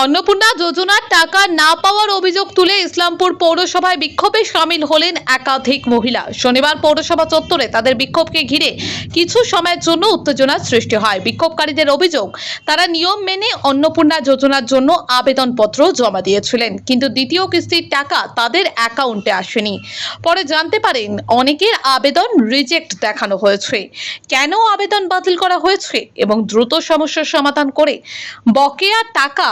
অন্নপূর্ণা যোজনার টাকা না পাওয়ার অভিযোগ তুলে ইসলামপুর পৌরসভায় বিক্ষোভে সামিল হলেন একাধিক মহিলা। শনিবার পৌরসভা চত্বরে তাদের বিক্ষোভকে ঘিরে কিছু সময়ের জন্য উত্তেজনার সৃষ্টি হয়। বিক্ষোভকারীদের অভিযোগ, তারা নিয়ম মেনে অন্নপূর্ণা যোজনার জন্য আবেদনপত্র জমা দিয়েছিলেন, কিন্তু দ্বিতীয় কিস্তির টাকা তাদের অ্যাকাউন্টে আসেনি। পরে জানতে পারেন অনেকের আবেদন রিজেক্ট দেখানো হয়েছে। কেন আবেদন বাতিল করা হয়েছে এবং দ্রুত সমস্যার সমাধান করে বকেয়া টাকা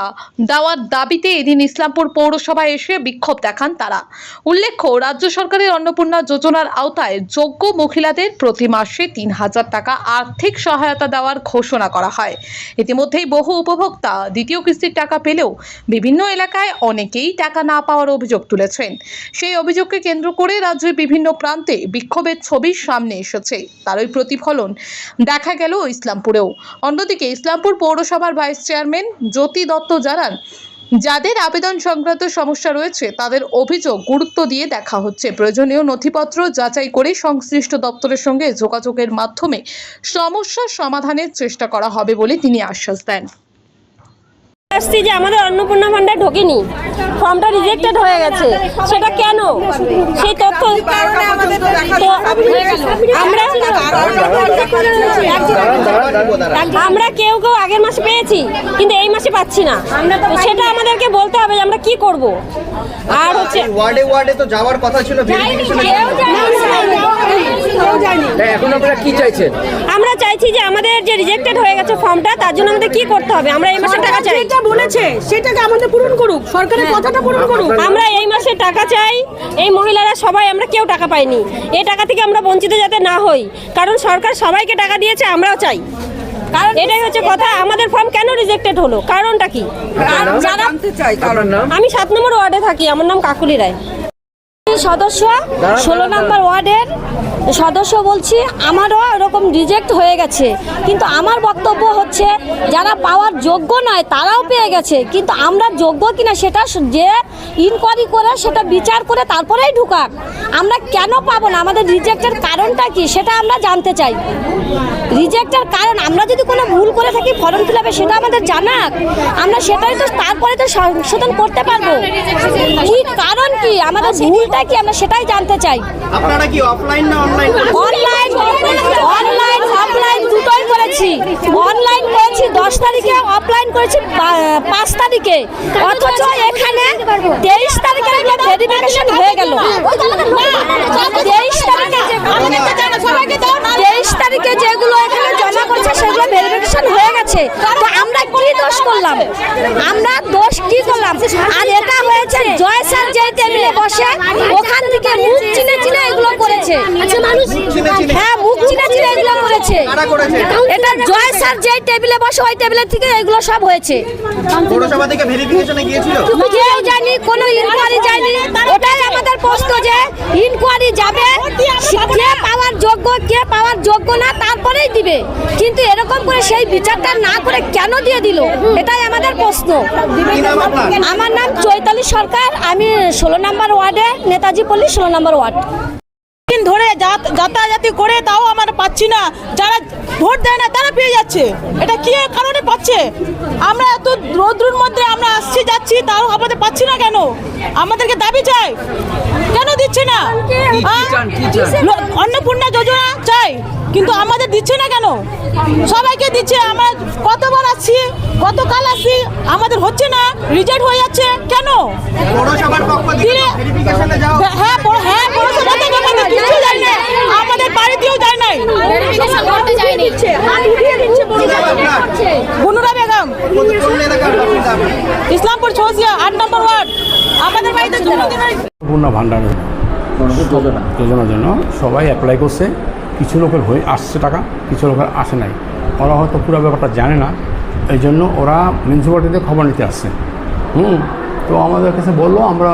দেওয়ার দাবিতে এদিন ইসলামপুর পৌরসভায় এসে বিক্ষোভ দেখান তারা। উল্লেখ্য, রাজ্য সরকারের অন্নপূর্ণা যোজনার আওতায় যোগ্য মহিলাদের প্রতি মাসে ৩,০০০ টাকা আর্থিক সহায়তা দেওয়ার ঘোষণা করা হয়। ইতিমধ্যেই বহু উপভোক্তা দ্বিতীয় কিস্তির টাকা পেলেও বিভিন্ন এলাকায় অনেকেই টাকা না পাওয়ার অভিযোগ তুলেছেন। সেই অভিযোগকে কেন্দ্র করে রাজ্যের বিভিন্ন প্রান্তে বিক্ষোভের ছবি সামনে এসেছে। তারই প্রতিফলন দেখা গেল ইসলামপুরেও। অন্যদিকে ইসলামপুর পৌরসভার ভাইস চেয়ারম্যান জ্যোতি দত্ত জানান, যাদের আবেদন সংক্রান্ত সমস্যা রয়েছে তাদের অভিযোগ গুরুত্ব দিয়ে দেখা হচ্ছে। প্রয়োজনীয় নথিপত্র যাচাই করে সংশ্লিষ্ট দপ্তরের সঙ্গে যোগাযোগের মাধ্যমে সমস্যার সমাধানের চেষ্টা করা হবে বলে তিনি আশ্বাস দেন। আসছি যে আমাদের অন্নপূর্ণা ভান্ডার ঢোকেনি, ফর্মটা রিজেক্টেড হয়ে গেছে, সেটা কেন সেই তথ্য আমরা কেউ আগের মাসে পেয়েছি, কিন্তু এই মাসে পাচ্ছি না। সেটা আমাদেরকে বলতে হবে যে আমরা কি করব। আর হচ্ছে ওয়ার্ডে ওয়ার্ডে তো যাওয়ার কথা ছিল, এখন আপনারা কি চাইছেন? আমরা চাইছি যে আমাদের যে রিজেক্টেড হয়ে গেছে ফর্মটা, তার জন্য আমাদের কি করতে হবে? আমরা এই মাসে টাকা চাই, যেটা বলেছে সেটাকে আমাদের পূরণ করুক, সরকারের কথাটা পূরণ করুক। আমরা এই মাসে টাকা চাই। এই মহিলারা সবাই আমরা কেউ টাকা পাইনি, এই টাকা থেকে আমরা বঞ্চিত যাতে না হই, কারণ সরকার সবাইকে টাকা দিয়েছে, আমরাও চাই। কারণ এটাই হচ্ছে কথা, আমাদের ফর্ম কেন রিজেক্টেড হলো, কারণটা কি? আমি 7 নম্বর ওয়ার্ডে থাকি, আমার নাম কাকুলি রায়। সদস্য 16 নম্বর ওয়ার্ডের সদস্য বলছি, আমারও এরকম রিজেক্ট হয়ে গেছে, কিন্তু আমার বক্তব্য হচ্ছে যারা পাওয়ার যোগ্য নয় তারাও পেয়ে গেছে, কিন্তু আমরা যোগ্য কিনা সেটা যে ইনকোয়ারি করে সেটা বিচার করে তারপরেই ঢুকাক। আমরা কেন পাবো না, আমাদের রিজেক্টের কারণটা কি সেটা আমরা জানতে চাই। রিজেক্টের কারণ, আমরা যদি কোনো ভুল করে থাকি ফর্ম ফিল আপে সেটা আমাদের জানাক, আমরা সেটাই তো তারপরে তো সংশোধন করতে পারবো। কি কারণ কি, আমাদের ভুলটা কি, আমরা সেটাই জানতে চাই। আপনারা কি অফলাইন না অনলাইন? অনলাইন অফলাইন দুটোই করেছি। অনলাইন করেছি 10 তারিখে, অফলাইন করেছি 5 তারিখে, অথচ এখানে 23 তারিখে ভেরিফিকেশন হয়ে গেল। 23 তারিখে যেগুলো এখানে জমা করছে সেগুলো ভেরিফিকেশন হয়ে গেছে। তো আমরা কি দোষ করলাম? আমরা দোষ কি করলাম? আর এটা হয়েছে জয় স্যার যে টেবিলে বসে ওখান থেকে মুখ চিনে চিনে এগুলো করেছে। হ্যাঁ, মুখ চিনে চিনে এগুলো করেছে। এটা জয় স্যার যে টেবিলে বসে ওই টেবিলের থেকে এগুলো সব হয়েছে। পৌরসভা থেকে ভেরিফিকেশনে গিয়েছিল, কেউ জানি, কোনো ইনকোয়ারি যায়নি। ওটাই আমাদের প্রশ্ন যে ইনকোয়ারি যাবে, কে পাওয়ার যোগ্য কে পাওয়ার যোগ্য না তারপরেই দিবে, কিন্তু এরকম করে সেই বিচারটা না করে কেন দিয়ে দিল, এটাই আমাদের প্রশ্ন। আমার নাম চৈতালি সরকার, আমি 16 নম্বর ওয়ার্ডে, নেতাজি পল্লী 16 নম্বর ওয়ার্ড। দিন ধরে যাতায়াতি করে তাও আমরা পাচ্ছি না, যারা ভোট দেয় না তারা পেয়ে যাচ্ছে। এটা কি কারণে পাচ্ছে? আমরা এত রোদ্রুর মধ্যে আমরা আসছি যাচ্ছি, তাও আমাদের পাচ্ছি না কেন? আমাদেরকে দাবি চাই, কেন দিচ্ছে না? অন্নপূর্ণা যোজনা চাই, কিন্তু আমাদের দিচ্ছে না কেন? সবাইকে দিচ্ছে, আমরা কতবার আসছি, গতকাল আসছি, আমাদের হচ্ছে না, রিজেক্ট হয়ে যাচ্ছে কেন? পৌরসভার পক্ষ থেকে ভেরিফিকেশনে যাও। হ্যাঁ, পৌরসভা থেকে কিছু যায় না, আমাদের বাড়িতেও যায় নাই। বনুরা বেগম, ইসলামপুর ছৌসিয়া 8 নম্বর ওয়ার্ড। আমাদের বাড়িতে অন্নপূর্ণা ভান্ডার যোজনার জন্য সবাই অ্যাপ্লাই করছে। কিছু লোকের হয়ে আসছে টাকা, কিছু লোকের আসে নাই। ওরা হয়তো পুরো ব্যাপারটা জানে না, এই জন্য ওরা মিউনিসিপ্যালিটিতে খবর নিতে আসছে। তো আমাদের কাছে বললো, আমরা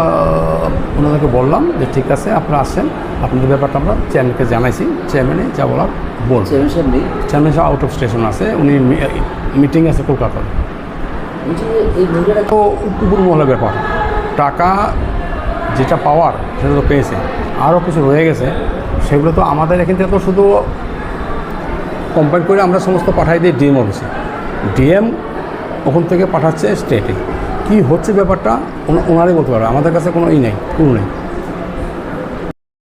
ওনাদেরকে বললাম যে ঠিক আছে আপনারা আসেন, আপনাদের ব্যাপারটা আমরা চেয়ারম্যানকে জানাইছি। চেয়ারম্যানে যা বলার বল, চেয়ারম্যান সাহেব আউট অফ স্টেশন আছে, উনি মিটিং আছে কলকাতায়। তো উপর মহলের ব্যাপার, টাকা যেটা পাওয়ার সেটা তো পেয়েছে, আরও কিছু রয়ে গেছে, সেগুলো তো আমাদের এখান থেকে তো শুধু কম্পাইল করে আমরা সমস্ত পাঠাই দিই ডিএম অফিসে। ডিএম ওখান থেকে পাঠাচ্ছে স্টেটে। কী হচ্ছে ব্যাপারটা ওনারাই বলতে পারবে, আমাদের কাছে কোনো ই নেই, কোনো নেই।